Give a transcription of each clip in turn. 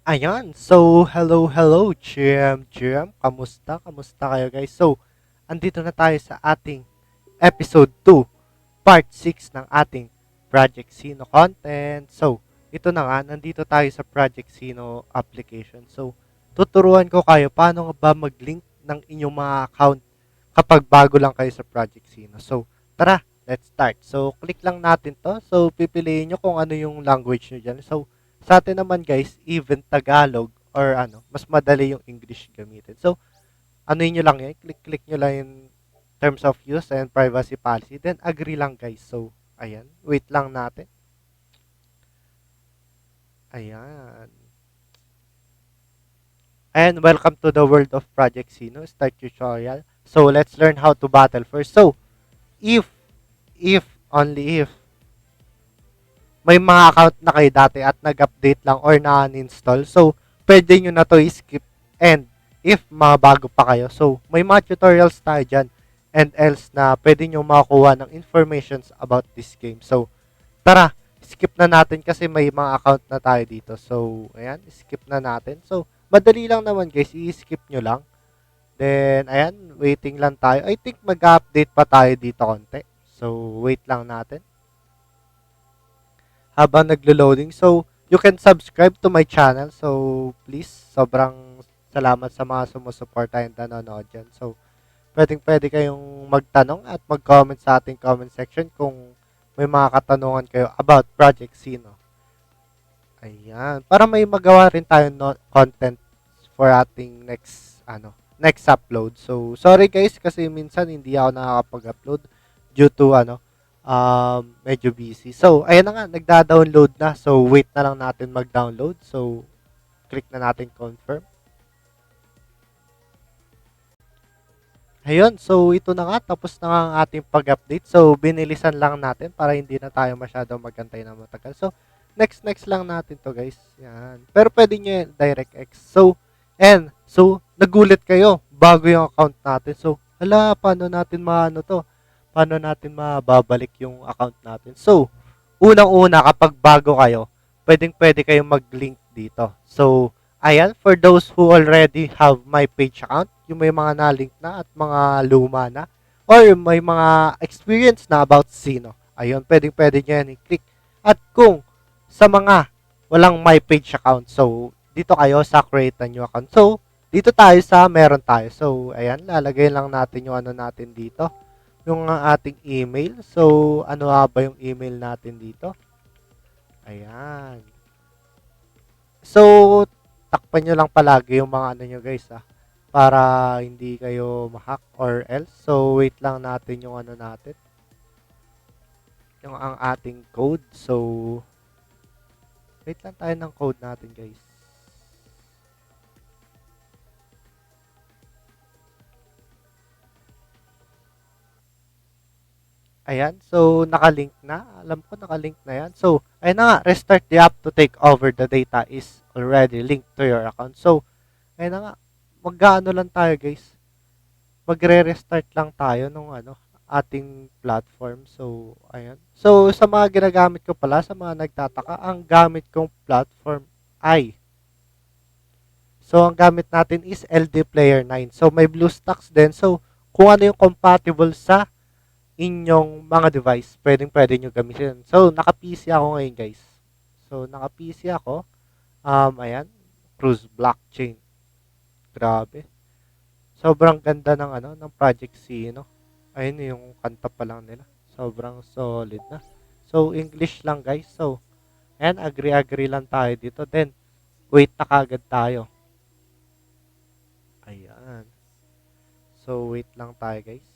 Ayan. So, hello, GM. Kamusta kayo guys? So, andito na tayo sa ating episode 2, part 6 ng ating Project Sino content. So, ito na nga, nandito tayo sa Project Sino application. So, tuturuan ko kayo paano nga ba mag-link ng inyong mga account kapag bago lang kayo sa Project Sino. So, tara, let's start. So, click lang natin to. So, pipiliin nyo kung ano yung language nyo dyan. So, sa atin naman guys, even Tagalog or mas madali yung English gamitin. So, ano nyo lang yan, click nyo lang yung terms of use and privacy policy. Then, agree lang guys. So, ayan, wait lang natin. Ayan. And welcome to the world of Project Sino, start tutorial. So, let's learn how to battle first. So, if, only if, may mga account na kayo dati at nag-update lang or na-uninstall. So, pwede nyo na to skip. And if mga bago pa kayo, so may mga tutorials tayo dyan and else na pwede nyo makakuha ng informations about this game. So, tara, skip na natin kasi may mga account na tayo dito. So, ayan, skip na natin. So, madali lang naman guys, i-skip nyo lang. Then, ayan, waiting lang tayo. I think mag-update pa tayo dito konti. So, wait lang natin habang naglo-loading. So, you can subscribe to my channel. So, please, sobrang salamat sa mga sumusuporta and nanonood dyan. So, pwedeng-pwede kayong magtanong at mag-comment sa ating comment section kung may mga katanungan kayo about Project Sino. Ayan. Para may magawa rin tayo content for ating next upload. So, sorry guys kasi minsan hindi ako nakakapag-upload due to medyo busy. So, ayan na nga, nagda-download na. So, wait na lang natin mag-download. So, click na natin confirm. Ayun, so ito na nga, tapos na nga ang ating pag-update. So, binilisan lang natin para hindi na tayo masyadong magantay na matagal. So, next lang natin to guys. Yan. Pero pwede nyo DirectX. So, nagulit kayo bago yung account natin. So, hala, paano natin maano to? Paano natin mababalik yung account natin? So, unang-una kapag bago kayo, pwedeng-pwede kayong mag-link dito. So, ayan, for those who already have my page account, yung may mga na-link na at mga luma na, or may mga experience na about Sino. Ayun, pwedeng-pwede nyo yan i-click. At kung sa mga walang my page account, so, dito kayo sa create a new account. So, dito tayo sa meron tayo. So, ayan, lalagay lang natin yung ano natin dito. Yung ating email. So, ano ba yung email natin dito? Ayan. So, takpan nyo lang palagi yung mga ano nyo guys para hindi kayo ma-hack or else. So, wait lang natin yung ano natin. Yung ang ating code. So, wait lang tayo ng code natin guys. Ayan. So, nakalink na. Alam ko nakalink na yan. So, ayun na nga. Restart the app to take over the data is already linked to your account. So, ayun na nga. Mag-ano lang tayo guys. Magre-restart lang tayo nung ating platform. So, ayan. So, sa mga ginagamit ko pala, sa mga nagtataka, ang gamit kong platform ay so, ang gamit natin is LD Player 9. So, may BlueStacks din. So, kung ano yung compatible sa inyong mga device, pwedeng-pwede nyo gamitin. So, naka-PC ako ngayon, guys. So, naka-PC ako. Ayan. Cruise Blockchain. Grabe. Sobrang ganda ng ng Project C, no? Ayun yung kanta pa lang nila. Sobrang solid na. So, English lang guys. So, ayan, agree lang tayo dito. Then, wait na kagad tayo. Ayan. So, wait lang tayo guys.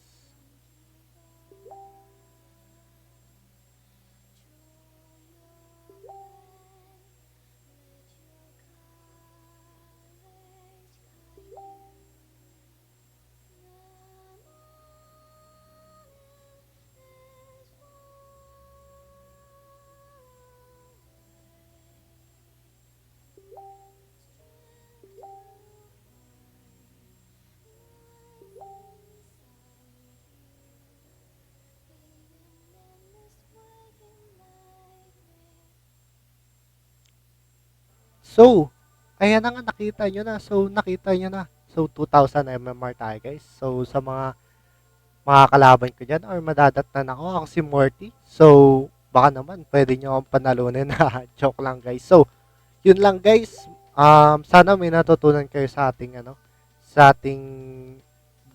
So, Ayan na nga, nakita nyo na. So, nakita nyo na. So, 2,000 MMR tayo, guys. So, sa mga kalaban ko dyan or madadatnan ako si Morty. So, baka naman, pwede nyo akong panalunin na joke lang, guys. So, yun lang, guys. Sana may natutunan kayo sa ating, sa ating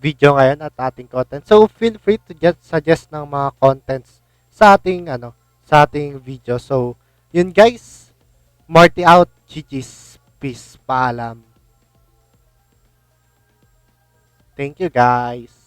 video ngayon at ating content. So, feel free to just suggest ng mga contents sa ating, sa ating video. So, yun, guys. Morty out. GG's. Peace. Paalam. Thank you, guys.